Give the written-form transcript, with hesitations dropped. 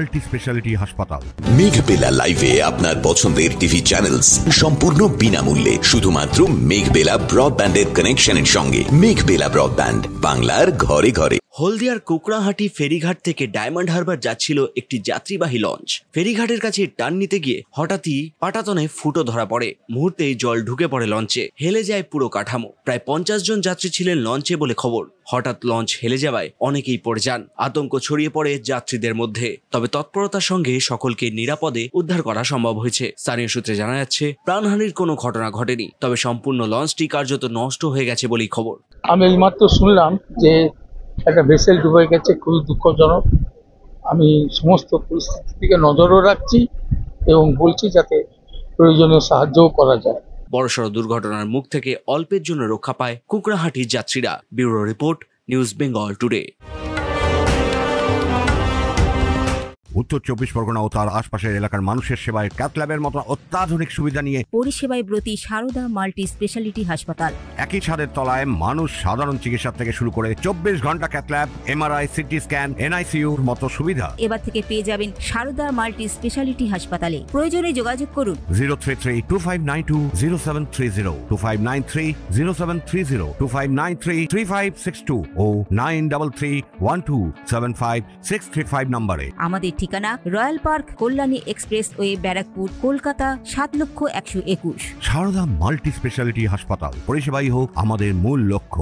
Multi speciality হাসপাতাল। মেঘবেলা লাইভে আপনার পছন্দের টিভি চ্যানেলস সম্পূর্ণ বিনামূল্যে শুধুমাত্র মেঘবেলা ব্রডব্যান্ডের কানেকশনের সঙ্গে। মেঘবেলা ব্রডব্যান্ড, বাংলার ঘরে ঘরে। হলদিয়ার কুকড়াহাটি ফেরিঘাট থেকে ডায়মন্ড হারবার যাচ্ছিল একটি যাত্রীবাহী লঞ্চ। ফেরিঘাটের কাছে টার্ন নিতে গিয়ে হঠাৎই পাটাতনে ফুটো ধরা পড়ে। মুহূর্তেই জল ঢুকে পড়ে লঞ্চে, হেলে যায় পুরো কাঠামো। প্রায় 50 জন যাত্রী ছিলেন লঞ্চে বলে খবর। হঠাৎ লঞ্চ হেলে যাওয়ায় অনেকেই পড়ে যান। আতঙ্ক ছড়িয়ে পড়ে যাত্রীদের মধ্যে। তবে তৎপরতার সঙ্গে সকলকে নিরাপদে উদ্ধার করা সম্ভব হয়েছে। স্থানীয় সূত্রে জানা যাচ্ছে প্রাণহানির কোনো ঘটনা ঘটেনি, তবে সম্পূর্ণ লঞ্চটি কার্যত নষ্ট হয়ে গেছে বলেই খবর। আমি এইমাত্র শুনলাম যে একটা ভেসেল ডুবে গেছে, খুবই দুঃখজনক। আমি সমস্ত পরিস্থিতির দিকে নজরও রাখছি এবং বলছি যাতে প্রয়োজনীয় সাহায্যও করা যায়। বড়সড় দুর্ঘটনার মুখ থেকে অল্পের জন্য রক্ষা পায় কুকড়াহাটির যাত্রীরা। Bureau report, news Bengal today. উত্তর 24 পরগনা ও তার আশপাশের এলাকার মানুষের সেবায় ক্যাথ ল্যাবের মতো অত্যাধুনিক সুবিধা নিয়ে পরিষেবায় ব্রতী সারদা মাল্টি স্পেশালিটি হাসপাতাল। একই ছাদের তলায় মানুষ সাধারণ চিকিৎসা থেকে শুরু করে 24 ঘন্টা cath lab, MRI, CT scan, এনআইসিইউর মতো সুবিধা এবার থেকে পেয়ে যাবেন সারদা মাল্টি স্পেশালিটি হাসপাতালে। প্রয়োজনে যোগাযোগ করুন 033-2592-0730, 2593-0730, 2593-3562 ও 9331275635 নম্বরে। আমাদের ঠিকানা royal park, Kalyani express way, Barrackpore, Kolkata 7,121,000। Sarada multi speciality হাসপাতাল, পরিষেবাই হোক আমাদের মূল লক্ষ্য।